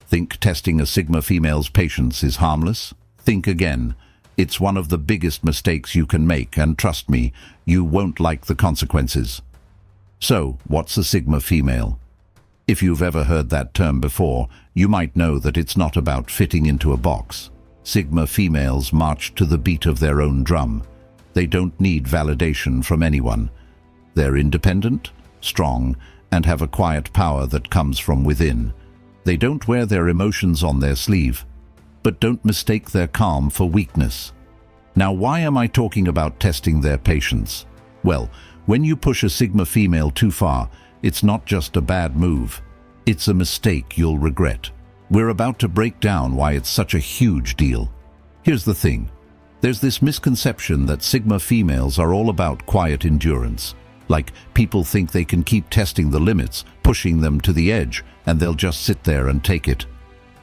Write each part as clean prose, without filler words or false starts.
Think testing a Sigma female's patience is harmless? Think again. It's one of the biggest mistakes you can make, and trust me, you won't like the consequences. So, what's a Sigma female? If you've ever heard that term before, you might know that it's not about fitting into a box. Sigma females march to the beat of their own drum. They don't need validation from anyone. They're independent, strong, and have a quiet power that comes from within. They don't wear their emotions on their sleeve, but don't mistake their calm for weakness. Now, why am I talking about testing their patience? Well, when you push a Sigma female too far, it's not just a bad move. It's a mistake you'll regret. We're about to break down why it's such a huge deal. Here's the thing. There's this misconception that Sigma females are all about quiet endurance. Like, people think they can keep testing the limits, pushing them to the edge, and they'll just sit there and take it.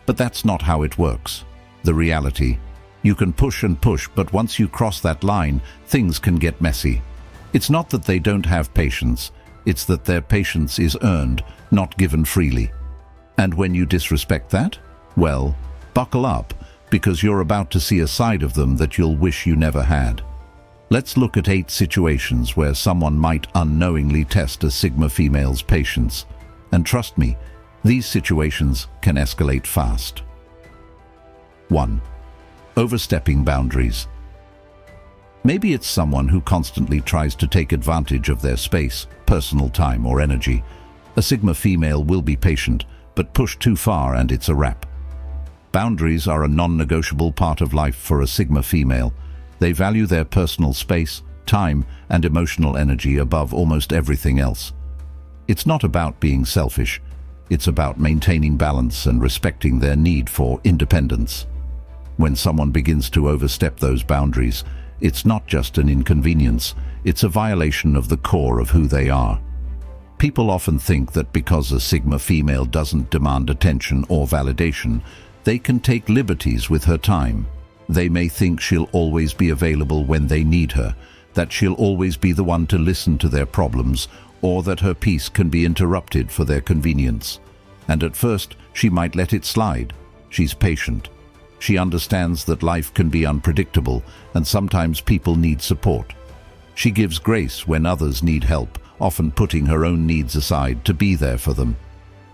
But that's not how it works. The reality, you can push and push, but once you cross that line, things can get messy. It's not that they don't have patience, it's that their patience is earned, not given freely. And when you disrespect that, well, buckle up, because you're about to see a side of them that you'll wish you never had. Let's look at 8 situations where someone might unknowingly test a Sigma female's patience. And trust me, these situations can escalate fast. 1. Overstepping boundaries. Maybe it's someone who constantly tries to take advantage of their space, personal time, or energy. A Sigma female will be patient, but push too far and it's a wrap. Boundaries are a non-negotiable part of life for a Sigma female. They value their personal space, time, and emotional energy above almost everything else. It's not about being selfish. It's about maintaining balance and respecting their need for independence. When someone begins to overstep those boundaries, it's not just an inconvenience, it's a violation of the core of who they are. People often think that because a Sigma female doesn't demand attention or validation, they can take liberties with her time. They may think she'll always be available when they need her, that she'll always be the one to listen to their problems, or that her peace can be interrupted for their convenience. And at first, she might let it slide. She's patient. She understands that life can be unpredictable, and sometimes people need support. She gives grace when others need help, often putting her own needs aside to be there for them.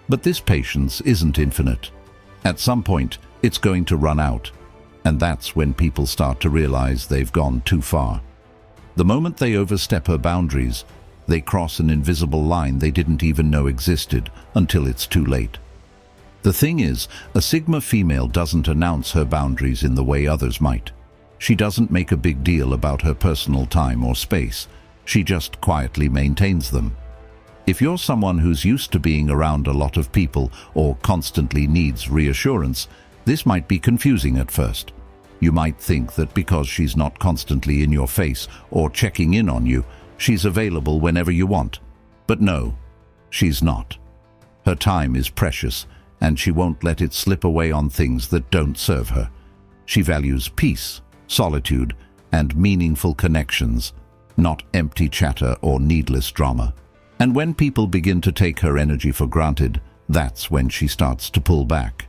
But this patience isn't infinite. At some point, it's going to run out. And that's when people start to realize they've gone too far. The moment they overstep her boundaries, they cross an invisible line they didn't even know existed until it's too late. The thing is, a Sigma female doesn't announce her boundaries in the way others might. She doesn't make a big deal about her personal time or space. She just quietly maintains them. If you're someone who's used to being around a lot of people or constantly needs reassurance, this might be confusing at first. You might think that because she's not constantly in your face or checking in on you, she's available whenever you want. But no, she's not. Her time is precious, and she won't let it slip away on things that don't serve her. She values peace, solitude, and meaningful connections, not empty chatter or needless drama. And when people begin to take her energy for granted, that's when she starts to pull back.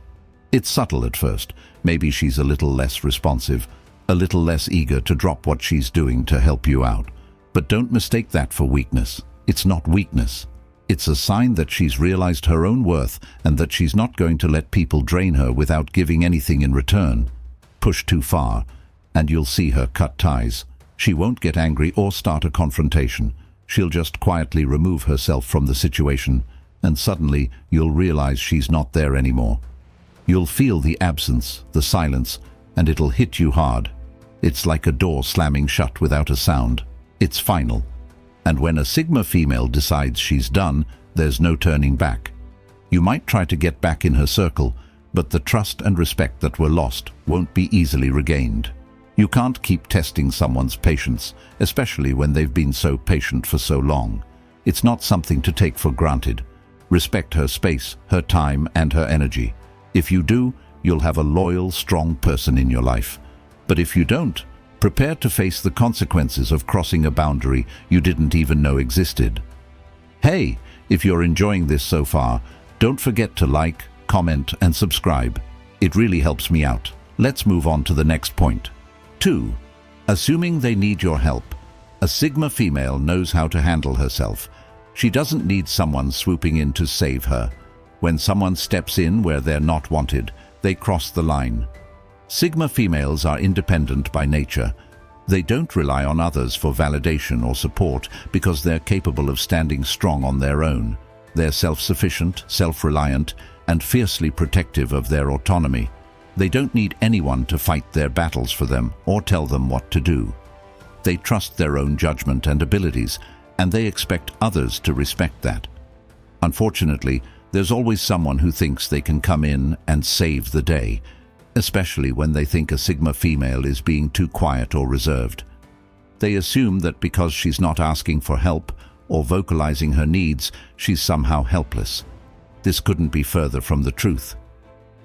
It's subtle at first. Maybe she's a little less responsive, a little less eager to drop what she's doing to help you out. But don't mistake that for weakness. It's not weakness. It's a sign that she's realized her own worth and that she's not going to let people drain her without giving anything in return. Push too far, and you'll see her cut ties. She won't get angry or start a confrontation. She'll just quietly remove herself from the situation, and suddenly you'll realize she's not there anymore. You'll feel the absence, the silence, and it'll hit you hard. It's like a door slamming shut without a sound. It's final. And when a Sigma female decides she's done, there's no turning back. You might try to get back in her circle, but the trust and respect that were lost won't be easily regained. You can't keep testing someone's patience, especially when they've been so patient for so long. It's not something to take for granted. Respect her space, her time, and her energy. If you do, you'll have a loyal, strong person in your life. But if you don't, prepare to face the consequences of crossing a boundary you didn't even know existed. Hey, if you're enjoying this so far, don't forget to like, comment, and subscribe. It really helps me out. Let's move on to the next point. 2. Assuming they need your help. A Sigma female knows how to handle herself. She doesn't need someone swooping in to save her. When someone steps in where they're not wanted, they cross the line. Sigma females are independent by nature. They don't rely on others for validation or support because they're capable of standing strong on their own. They're self-sufficient, self-reliant, and fiercely protective of their autonomy. They don't need anyone to fight their battles for them or tell them what to do. They trust their own judgment and abilities, and they expect others to respect that. Unfortunately, there's always someone who thinks they can come in and save the day, especially when they think a Sigma female is being too quiet or reserved. They assume that because she's not asking for help or vocalizing her needs, she's somehow helpless. This couldn't be further from the truth.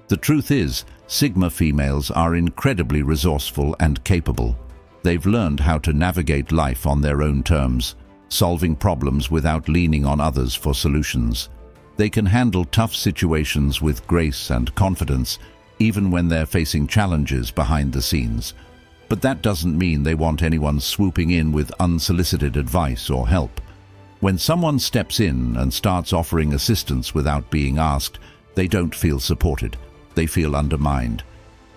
The truth is, Sigma females are incredibly resourceful and capable. They've learned how to navigate life on their own terms, solving problems without leaning on others for solutions. They can handle tough situations with grace and confidence, even when they're facing challenges behind the scenes. But that doesn't mean they want anyone swooping in with unsolicited advice or help. When someone steps in and starts offering assistance without being asked, they don't feel supported. They feel undermined.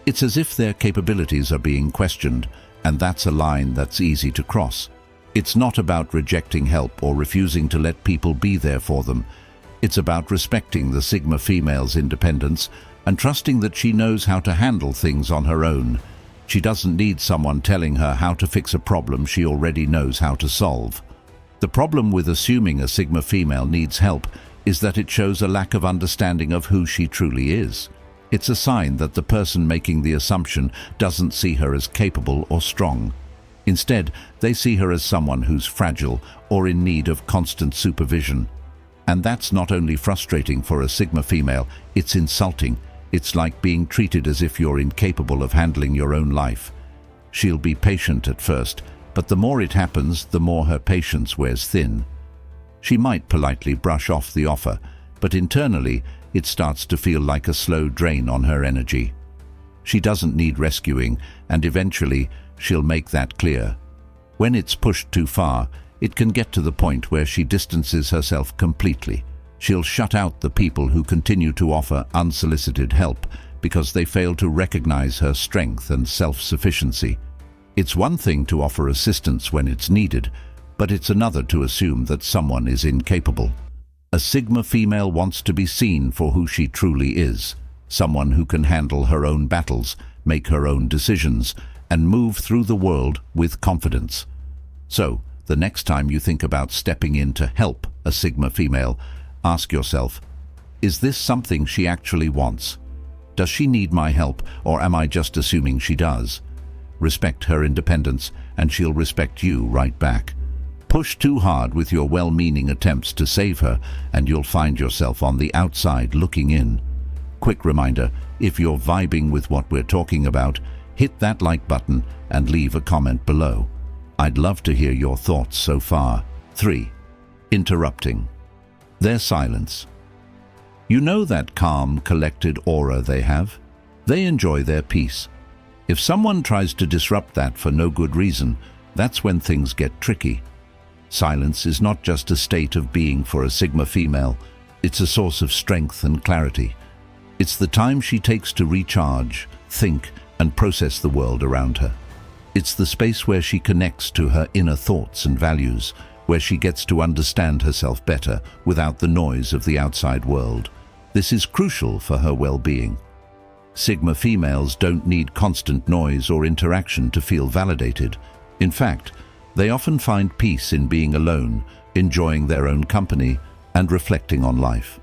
It's as if their capabilities are being questioned, and that's a line that's easy to cross. It's not about rejecting help or refusing to let people be there for them. It's about respecting the Sigma female's independence and trusting that she knows how to handle things on her own. She doesn't need someone telling her how to fix a problem she already knows how to solve. The problem with assuming a Sigma female needs help is that it shows a lack of understanding of who she truly is. It's a sign that the person making the assumption doesn't see her as capable or strong. Instead, they see her as someone who's fragile or in need of constant supervision. And that's not only frustrating for a Sigma female, it's insulting. It's like being treated as if you're incapable of handling your own life. She'll be patient at first, but the more it happens, the more her patience wears thin. She might politely brush off the offer, but internally, it starts to feel like a slow drain on her energy. She doesn't need rescuing, and eventually, she'll make that clear. When it's pushed too far, it can get to the point where she distances herself completely. She'll shut out the people who continue to offer unsolicited help because they fail to recognize her strength and self-sufficiency. It's one thing to offer assistance when it's needed, but it's another to assume that someone is incapable. A Sigma female wants to be seen for who she truly is, someone who can handle her own battles, make her own decisions, and move through the world with confidence. So, the next time you think about stepping in to help a Sigma female, ask yourself, is this something she actually wants? Does she need my help, or am I just assuming she does? Respect her independence, and she'll respect you right back. Push too hard with your well-meaning attempts to save her, and you'll find yourself on the outside looking in. Quick reminder, if you're vibing with what we're talking about, hit that like button and leave a comment below. I'd love to hear your thoughts so far. 3. Interrupting. Their silence. You know that calm, collected aura they have? They enjoy their peace. If someone tries to disrupt that for no good reason, that's when things get tricky. Silence is not just a state of being for a Sigma female, it's a source of strength and clarity. It's the time she takes to recharge, think, and process the world around her. It's the space where she connects to her inner thoughts and values, where she gets to understand herself better without the noise of the outside world. This is crucial for her well-being. Sigma females don't need constant noise or interaction to feel validated. In fact, they often find peace in being alone, enjoying their own company, and reflecting on life.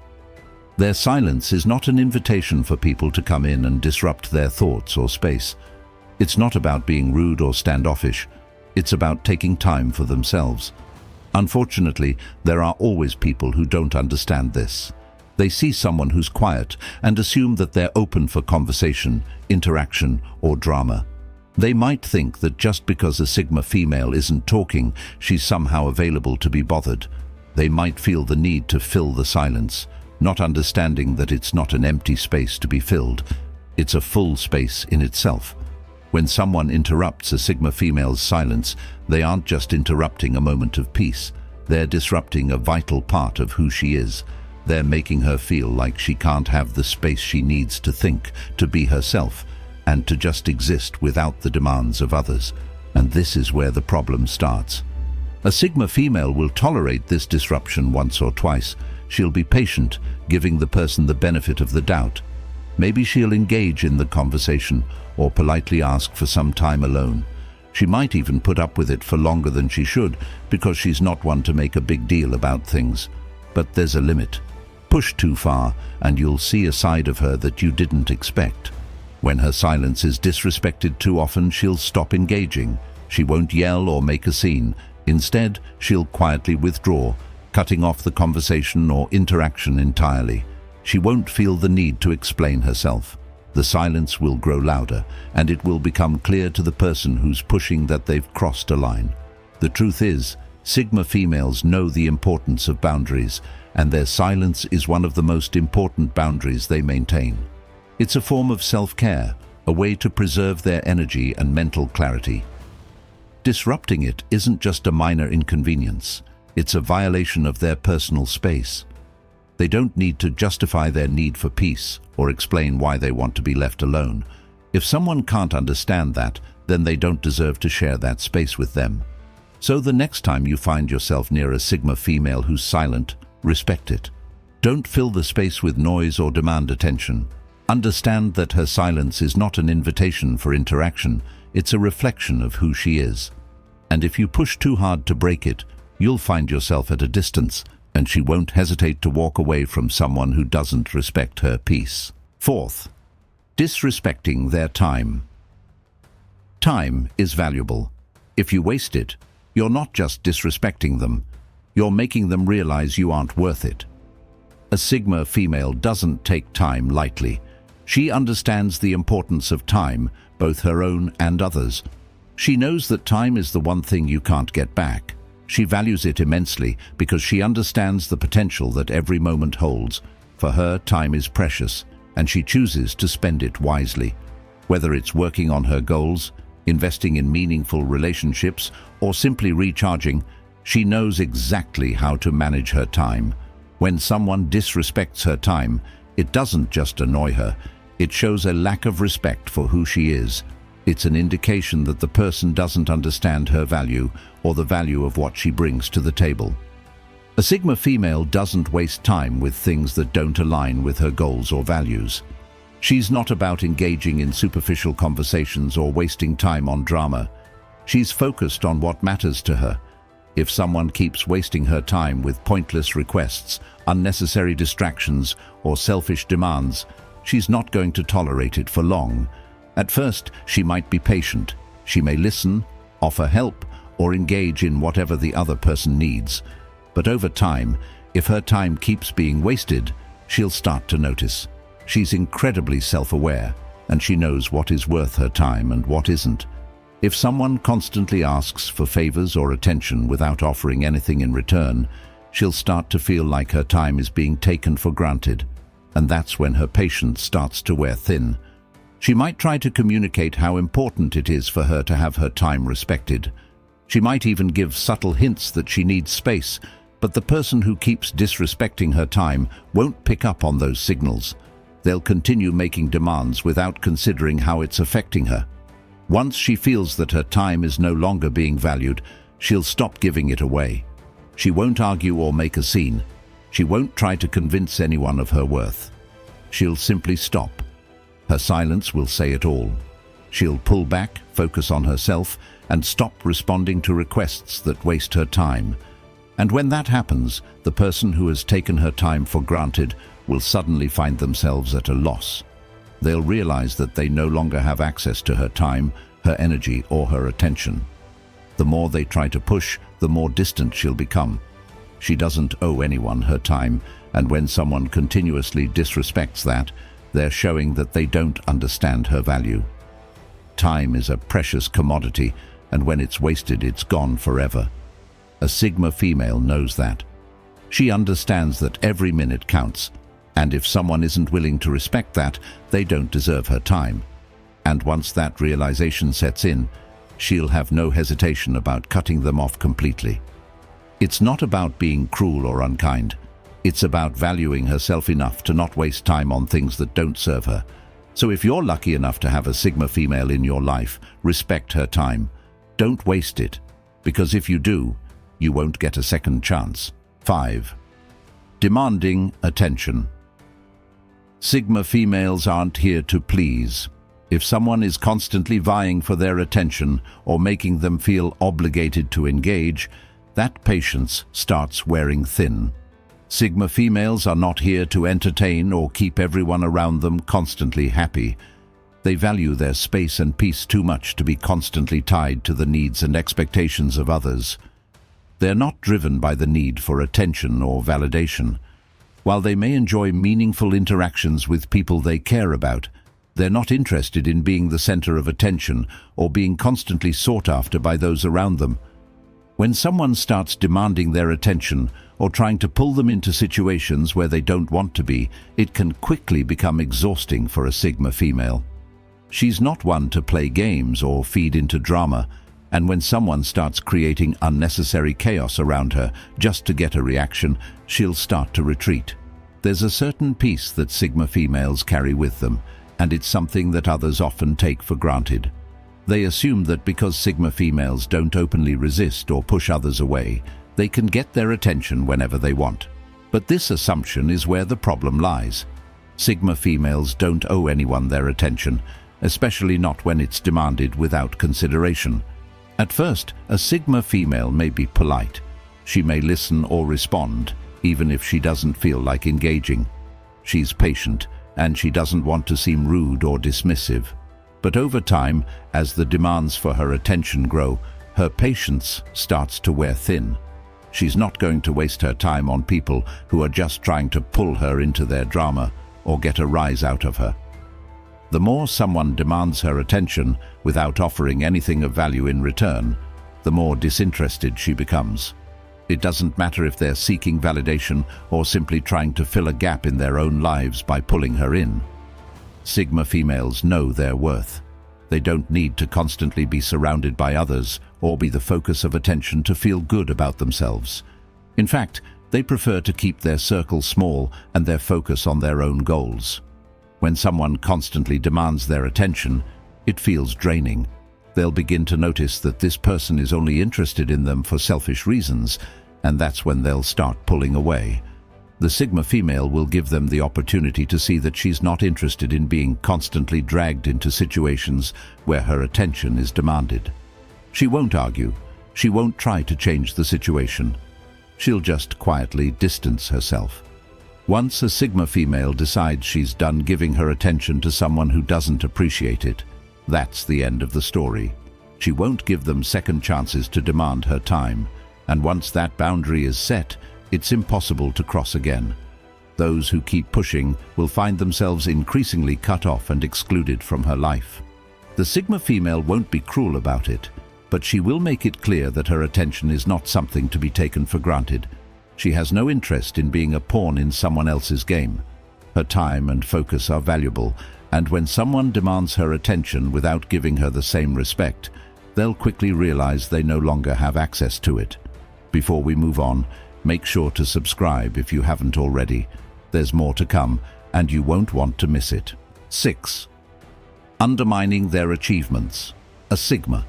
Their silence is not an invitation for people to come in and disrupt their thoughts or space. It's not about being rude or standoffish. It's about taking time for themselves. Unfortunately, there are always people who don't understand this. They see someone who's quiet and assume that they're open for conversation, interaction, or drama. They might think that just because a Sigma female isn't talking, she's somehow available to be bothered. They might feel the need to fill the silence, not understanding that it's not an empty space to be filled, it's a full space in itself. When someone interrupts a Sigma female's silence, they aren't just interrupting a moment of peace. They're disrupting a vital part of who she is. They're making her feel like she can't have the space she needs to think, to be herself, and to just exist without the demands of others. And this is where the problem starts. A Sigma female will tolerate this disruption once or twice. She'll be patient, giving the person the benefit of the doubt. Maybe she'll engage in the conversation or politely ask for some time alone. She might even put up with it for longer than she should because she's not one to make a big deal about things. But there's a limit. Push too far and you'll see a side of her that you didn't expect. When her silence is disrespected too often, she'll stop engaging. She won't yell or make a scene. Instead, she'll quietly withdraw, cutting off the conversation or interaction entirely. She won't feel the need to explain herself. The silence will grow louder, and it will become clear to the person who's pushing that they've crossed a line. The truth is, Sigma females know the importance of boundaries, and their silence is one of the most important boundaries they maintain. It's a form of self-care, a way to preserve their energy and mental clarity. Disrupting it isn't just a minor inconvenience. It's a violation of their personal space. They don't need to justify their need for peace or explain why they want to be left alone. If someone can't understand that, then they don't deserve to share that space with them. So the next time you find yourself near a Sigma female who's silent, respect it. Don't fill the space with noise or demand attention. Understand that her silence is not an invitation for interaction, it's a reflection of who she is. And if you push too hard to break it, you'll find yourself at a distance, and she won't hesitate to walk away from someone who doesn't respect her peace. Fourth, disrespecting their time. Time is valuable. If you waste it, you're not just disrespecting them, you're making them realize you aren't worth it. A Sigma female doesn't take time lightly. She understands the importance of time, both her own and others. She knows that time is the one thing you can't get back. She values it immensely because she understands the potential that every moment holds. For her, time is precious, and she chooses to spend it wisely. Whether it's working on her goals, investing in meaningful relationships, or simply recharging, she knows exactly how to manage her time. When someone disrespects her time, it doesn't just annoy her, it shows a lack of respect for who she is. It's an indication that the person doesn't understand her value or the value of what she brings to the table. A Sigma female doesn't waste time with things that don't align with her goals or values. She's not about engaging in superficial conversations or wasting time on drama. She's focused on what matters to her. If someone keeps wasting her time with pointless requests, unnecessary distractions, or selfish demands, she's not going to tolerate it for long. At first, she might be patient. She may listen, offer help, or engage in whatever the other person needs. But over time, if her time keeps being wasted, she'll start to notice. She's incredibly self-aware, and she knows what is worth her time and what isn't. If someone constantly asks for favors or attention without offering anything in return, she'll start to feel like her time is being taken for granted, and that's when her patience starts to wear thin. She might try to communicate how important it is for her to have her time respected. She might even give subtle hints that she needs space, but the person who keeps disrespecting her time won't pick up on those signals. They'll continue making demands without considering how it's affecting her. Once she feels that her time is no longer being valued, she'll stop giving it away. She won't argue or make a scene. She won't try to convince anyone of her worth. She'll simply stop. Her silence will say it all. She'll pull back, focus on herself, and stop responding to requests that waste her time. And when that happens, the person who has taken her time for granted will suddenly find themselves at a loss. They'll realize that they no longer have access to her time, her energy, or her attention. The more they try to push, the more distant she'll become. She doesn't owe anyone her time, and when someone continuously disrespects that, they're showing that they don't understand her value. Time is a precious commodity, and when it's wasted, it's gone forever. A Sigma female knows that. She understands that every minute counts, And if someone isn't willing to respect that, they don't deserve her time. And once that realization sets in, she'll have no hesitation about cutting them off completely. It's not about being cruel or unkind. It's about valuing herself enough to not waste time on things that don't serve her. So if you're lucky enough to have a Sigma female in your life, respect her time. Don't waste it, because if you do, you won't get a second chance. 5. Demanding attention. Sigma females aren't here to please. If someone is constantly vying for their attention or making them feel obligated to engage, that patience starts wearing thin. Sigma females are not here to entertain or keep everyone around them constantly happy. They value their space and peace too much to be constantly tied to the needs and expectations of others. They're not driven by the need for attention or validation. While they may enjoy meaningful interactions with people they care about, they're not interested in being the center of attention or being constantly sought after by those around them. When someone starts demanding their attention or trying to pull them into situations where they don't want to be, it can quickly become exhausting for a Sigma female. She's not one to play games or feed into drama, and when someone starts creating unnecessary chaos around her just to get a reaction, she'll start to retreat. There's a certain peace that Sigma females carry with them, and it's something that others often take for granted. They assume that because Sigma females don't openly resist or push others away, they can get their attention whenever they want. But this assumption is where the problem lies. Sigma females don't owe anyone their attention, especially not when it's demanded without consideration. At first, a Sigma female may be polite. She may listen or respond, even if she doesn't feel like engaging. She's patient, and she doesn't want to seem rude or dismissive. But over time, as the demands for her attention grow, her patience starts to wear thin. She's not going to waste her time on people who are just trying to pull her into their drama or get a rise out of her. The more someone demands her attention without offering anything of value in return, the more disinterested she becomes. It doesn't matter if they're seeking validation or simply trying to fill a gap in their own lives by pulling her in. Sigma females know their worth. They don't need to constantly be surrounded by others or be the focus of attention to feel good about themselves. In fact, they prefer to keep their circle small and their focus on their own goals. When someone constantly demands their attention, it feels draining. They'll begin to notice that this person is only interested in them for selfish reasons, and that's when they'll start pulling away. The Sigma female will give them the opportunity to see that she's not interested in being constantly dragged into situations where her attention is demanded. She won't argue. She won't try to change the situation. She'll just quietly distance herself. Once a Sigma female decides she's done giving her attention to someone who doesn't appreciate it, that's the end of the story. She won't give them second chances to demand her time, and once that boundary is set, it's impossible to cross again. Those who keep pushing will find themselves increasingly cut off and excluded from her life. The Sigma female won't be cruel about it, but she will make it clear that her attention is not something to be taken for granted. She has no interest in being a pawn in someone else's game. Her time and focus are valuable, and when someone demands her attention without giving her the same respect, they'll quickly realize they no longer have access to it. Before we move on, make sure to subscribe if you haven't already. There's more to come, and you won't want to miss it. 6. Undermining their achievements. A Sigma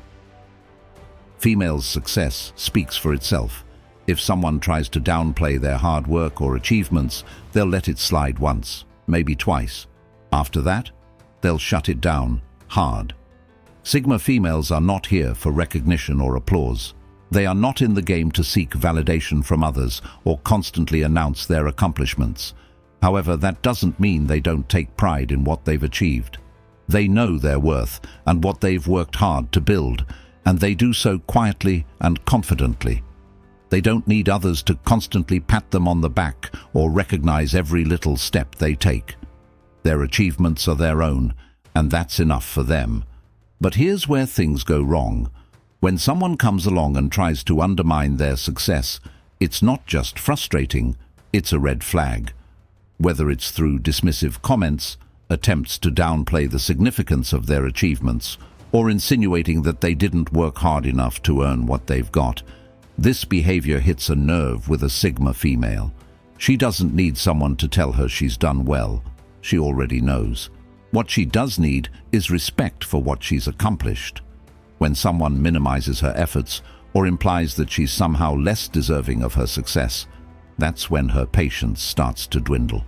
female's success speaks for itself. If someone tries to downplay their hard work or achievements, they'll let it slide once, maybe twice. After that, they'll shut it down hard. Sigma females are not here for recognition or applause. They are not in the game to seek validation from others or constantly announce their accomplishments. However, that doesn't mean they don't take pride in what they've achieved. They know their worth and what they've worked hard to build, and they do so quietly and confidently. They don't need others to constantly pat them on the back or recognize every little step they take. Their achievements are their own, and that's enough for them. But here's where things go wrong. When someone comes along and tries to undermine their success, it's not just frustrating, it's a red flag. whether it's through dismissive comments, attempts to downplay the significance of their achievements, or insinuating that they didn't work hard enough to earn what they've got. This behavior hits a nerve with a Sigma female. She doesn't need someone to tell her she's done well. She already knows. What she does need is respect for what she's accomplished. When someone minimizes her efforts or implies that she's somehow less deserving of her success, that's when her patience starts to dwindle.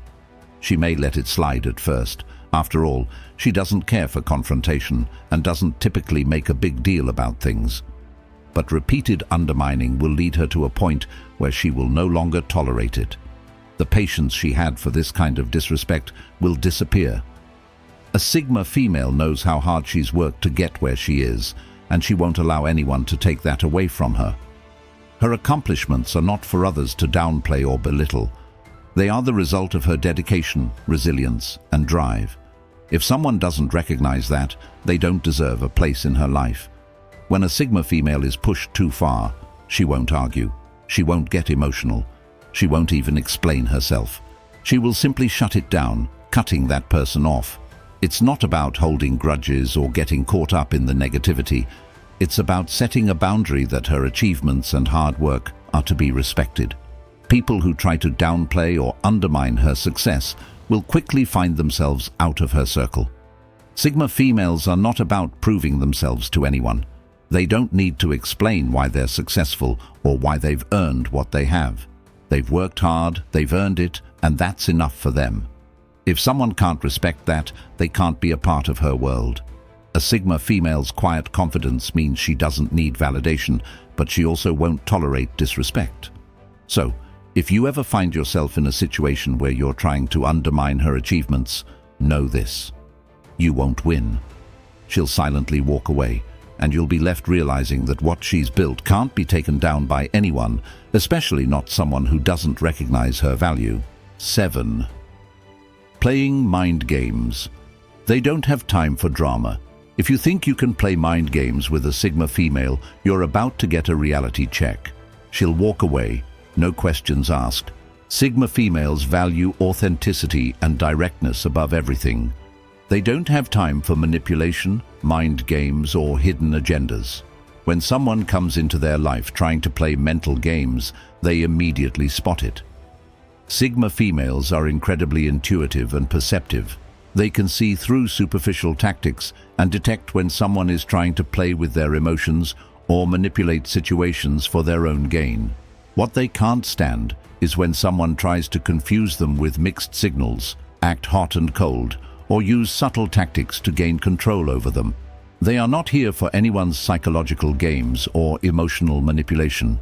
She may let it slide at first. After all, she doesn't care for confrontation and doesn't typically make a big deal about things. But repeated undermining will lead her to a point where she will no longer tolerate it. The patience she had for this kind of disrespect will disappear. A Sigma female knows how hard she's worked to get where she is, and she won't allow anyone to take that away from her. Her accomplishments are not for others to downplay or belittle. They are the result of her dedication, resilience, and drive. If someone doesn't recognize that, they don't deserve a place in her life. When a Sigma female is pushed too far, she won't argue. She won't get emotional. She won't even explain herself. She will simply shut it down, cutting that person off. It's not about holding grudges or getting caught up in the negativity. It's about setting a boundary that her achievements and hard work are to be respected. People who try to downplay or undermine her success will quickly find themselves out of her circle. Sigma females are not about proving themselves to anyone. They don't need to explain why they're successful or why they've earned what they have. They've worked hard, they've earned it, and that's enough for them. If someone can't respect that, they can't be a part of her world. A Sigma female's quiet confidence means she doesn't need validation, but she also won't tolerate disrespect. So, if you ever find yourself in a situation where you're trying to undermine her achievements, know this: you won't win. She'll silently walk away, and you'll be left realizing that what she's built can't be taken down by anyone, especially not someone who doesn't recognize her value. 7. Playing mind games. They don't have time for drama. If you think you can play mind games with a Sigma female, you're about to get a reality check. She'll walk away, no questions asked. Sigma females value authenticity and directness above everything. They don't have time for manipulation, mind games, or hidden agendas. When someone comes into their life trying to play mental games, they immediately spot it. Sigma females are incredibly intuitive and perceptive. They can see through superficial tactics and detect when someone is trying to play with their emotions or manipulate situations for their own gain. What they can't stand is when someone tries to confuse them with mixed signals, act hot and cold, or use subtle tactics to gain control over them. They are not here for anyone's psychological games or emotional manipulation.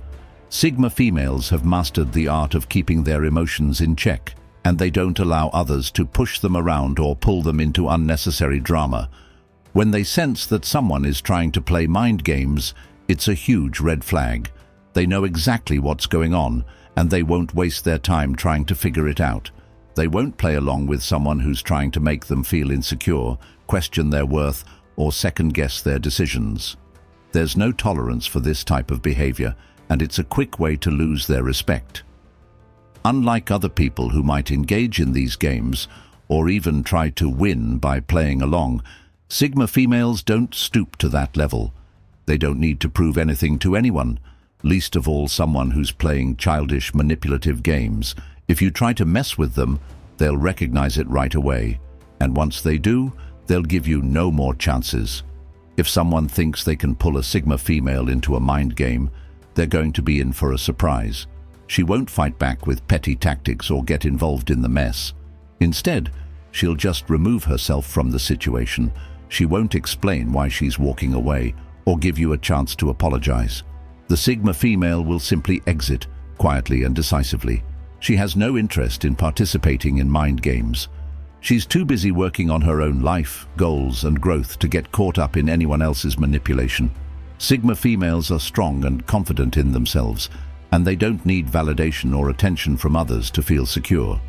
Sigma females have mastered the art of keeping their emotions in check, and they don't allow others to push them around or pull them into unnecessary drama. When they sense that someone is trying to play mind games, it's a huge red flag. They know exactly what's going on, and they won't waste their time trying to figure it out. They won't play along with someone who's trying to make them feel insecure, question their worth, or second-guess their decisions. There's no tolerance for this type of behavior, and it's a quick way to lose their respect. Unlike other people who might engage in these games, or even try to win by playing along, Sigma females don't stoop to that level. They don't need to prove anything to anyone, least of all someone who's playing childish, manipulative games. If you try to mess with them, they'll recognize it right away, and once they do, they'll give you no more chances. If someone thinks they can pull a Sigma female into a mind game, they're going to be in for a surprise. She won't fight back with petty tactics or get involved in the mess. Instead, she'll just remove herself from the situation. She won't explain why she's walking away or give you a chance to apologize. The Sigma female will simply exit, quietly and decisively. She has no interest in participating in mind games. She's too busy working on her own life, goals, and growth to get caught up in anyone else's manipulation. Sigma females are strong and confident in themselves, and they don't need validation or attention from others to feel secure.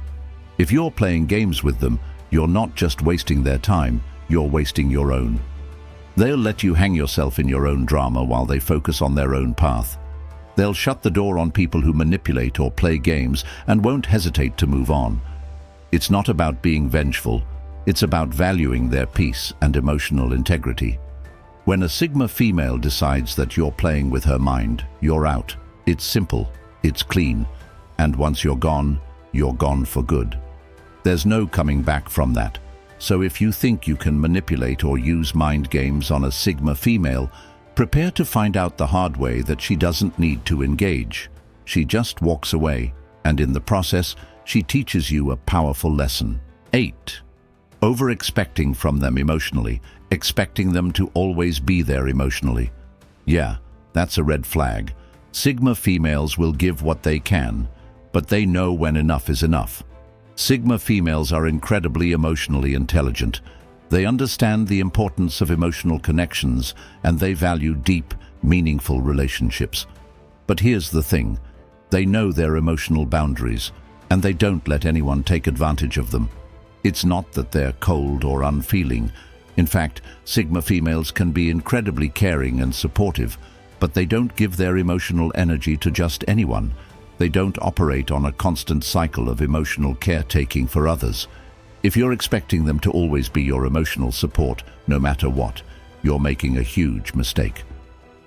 If you're playing games with them, you're not just wasting their time, you're wasting your own. They'll let you hang yourself in your own drama while they focus on their own path. They'll shut the door on people who manipulate or play games and won't hesitate to move on. It's not about being vengeful, it's about valuing their peace and emotional integrity. When a Sigma female decides that you're playing with her mind, you're out. It's simple, it's clean, and once you're gone for good. There's no coming back from that. So if you think you can manipulate or use mind games on a Sigma female, prepare to find out the hard way that she doesn't need to engage. She just walks away, and in the process, she teaches you a powerful lesson. 8. Over-expecting from them emotionally, expecting them to always be there emotionally. Yeah, that's a red flag. Sigma females will give what they can, but they know when enough is enough. Sigma females are incredibly emotionally intelligent. They understand the importance of emotional connections, and they value deep, meaningful relationships. But here's the thing. They know their emotional boundaries, and they don't let anyone take advantage of them. It's not that they're cold or unfeeling. In fact, Sigma females can be incredibly caring and supportive, but they don't give their emotional energy to just anyone. They don't operate on a constant cycle of emotional caretaking for others. If you're expecting them to always be your emotional support, no matter what, you're making a huge mistake.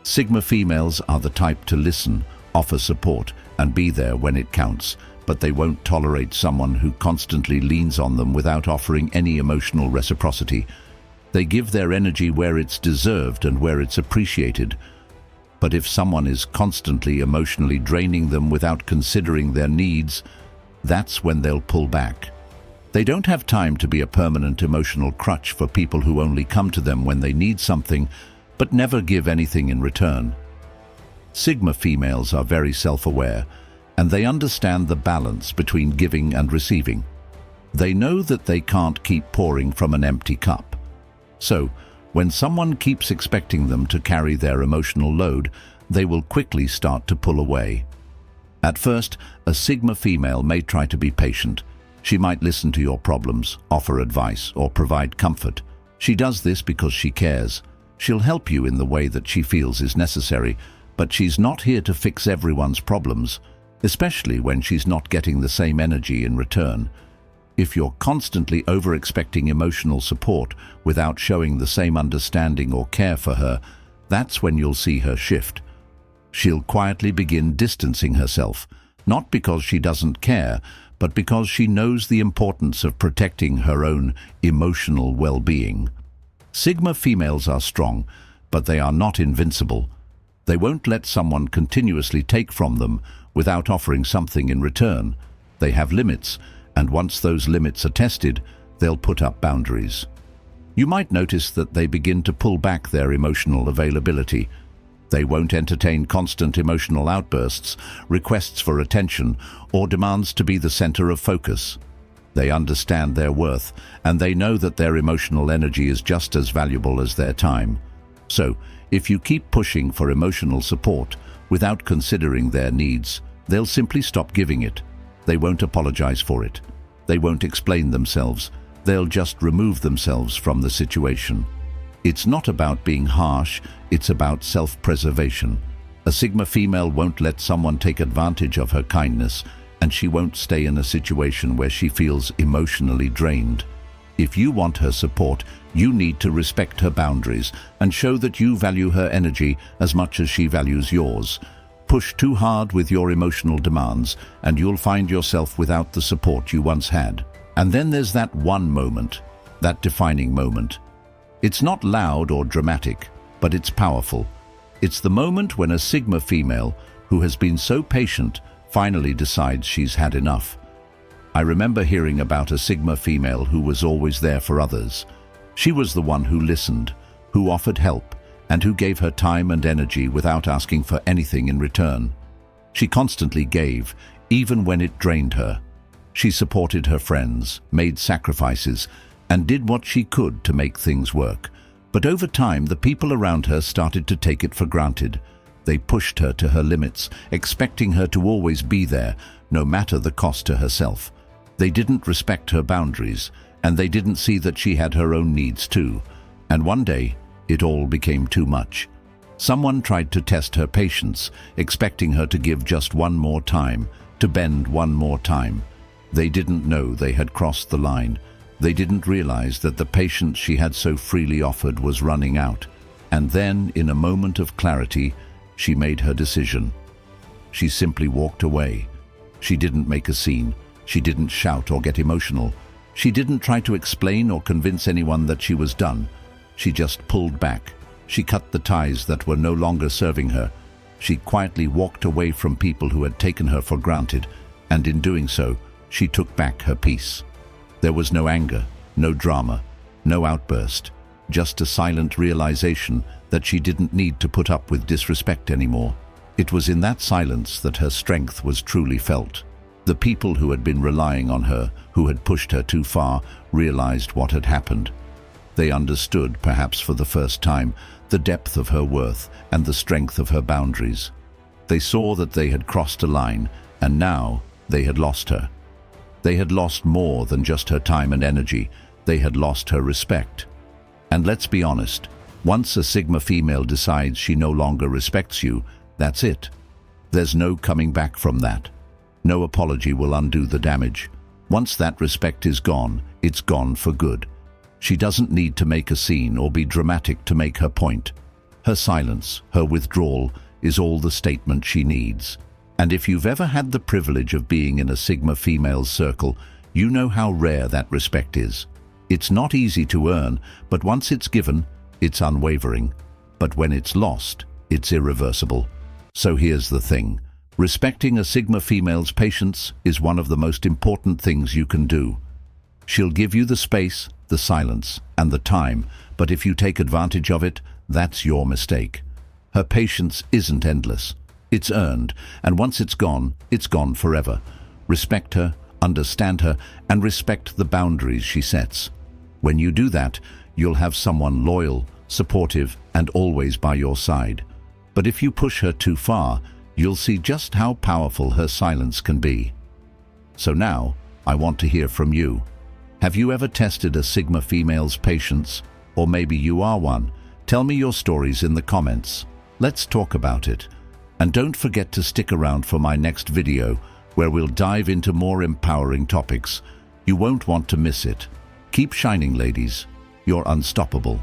Sigma females are the type to listen, offer support, and be there when it counts, but they won't tolerate someone who constantly leans on them without offering any emotional reciprocity. They give their energy where it's deserved and where it's appreciated. But if someone is constantly emotionally draining them without considering their needs, that's when they'll pull back. They don't have time to be a permanent emotional crutch for people who only come to them when they need something, but never give anything in return. Sigma females are very self-aware, and they understand the balance between giving and receiving. They know that they can't keep pouring from an empty cup. So, when someone keeps expecting them to carry their emotional load, they will quickly start to pull away. At first, a Sigma female may try to be patient. She might listen to your problems, offer advice, or provide comfort. She does this because she cares. She'll help you in the way that she feels is necessary, but she's not here to fix everyone's problems, especially when she's not getting the same energy in return. If you're constantly over-expecting emotional support without showing the same understanding or care for her, that's when you'll see her shift. She'll quietly begin distancing herself, not because she doesn't care, but because she knows the importance of protecting her own emotional well-being. Sigma females are strong, but they are not invincible. They won't let someone continuously take from them without offering something in return. They have limits, and once those limits are tested, they'll put up boundaries. You might notice that they begin to pull back their emotional availability. They won't entertain constant emotional outbursts, requests for attention, or demands to be the center of focus. They understand their worth, and they know that their emotional energy is just as valuable as their time. So, if you keep pushing for emotional support without considering their needs, they'll simply stop giving it. They won't apologize for it. They won't explain themselves. They'll just remove themselves from the situation. It's not about being harsh, it's about self-preservation. A Sigma female won't let someone take advantage of her kindness, and she won't stay in a situation where she feels emotionally drained. If you want her support, you need to respect her boundaries and show that you value her energy as much as she values yours. Push too hard with your emotional demands, and you'll find yourself without the support you once had. And then there's that one moment, that defining moment. It's not loud or dramatic, but it's powerful. It's the moment when a Sigma female, who has been so patient, finally decides she's had enough. I remember hearing about a Sigma female who was always there for others. She was the one who listened, who offered help, and who gave her time and energy without asking for anything in return. She constantly gave, even when it drained her. She supported her friends, made sacrifices, and did what she could to make things work. But over time, the people around her started to take it for granted. They pushed her to her limits, expecting her to always be there, no matter the cost to herself. They didn't respect her boundaries, and they didn't see that she had her own needs too. And one day, it all became too much. Someone tried to test her patience, expecting her to give just one more time, to bend one more time. They didn't know they had crossed the line. They didn't realize that the patience she had so freely offered was running out. And then, in a moment of clarity, she made her decision. She simply walked away. She didn't make a scene. She didn't shout or get emotional. She didn't try to explain or convince anyone that she was done. She just pulled back. She cut the ties that were no longer serving her. She quietly walked away from people who had taken her for granted, and in doing so, she took back her peace. There was no anger, no drama, no outburst, just a silent realization that she didn't need to put up with disrespect anymore. It was in that silence that her strength was truly felt. The people who had been relying on her, who had pushed her too far, realized what had happened. They understood, perhaps for the first time, the depth of her worth and the strength of her boundaries. They saw that they had crossed a line, and now they had lost her. They had lost more than just her time and energy. They had lost her respect. And let's be honest, once a Sigma female decides she no longer respects you, that's it. There's no coming back from that. No apology will undo the damage. Once that respect is gone, it's gone for good. She doesn't need to make a scene or be dramatic to make her point. Her silence, her withdrawal, is all the statement she needs. And if you've ever had the privilege of being in a Sigma female's circle, you know how rare that respect is. It's not easy to earn, but once it's given, it's unwavering. But when it's lost, it's irreversible. So here's the thing. Respecting a Sigma female's patience is one of the most important things you can do. She'll give you the space, the silence, and the time, but if you take advantage of it, that's your mistake. Her patience isn't endless. It's earned, and once it's gone forever. Respect her, understand her, and respect the boundaries she sets. When you do that, you'll have someone loyal, supportive, and always by your side. But if you push her too far, you'll see just how powerful her silence can be. So now, I want to hear from you. Have you ever tested a Sigma female's patience? Or maybe you are one. Tell me your stories in the comments. Let's talk about it. And don't forget to stick around for my next video, where we'll dive into more empowering topics. You won't want to miss it. Keep shining, ladies. You're unstoppable.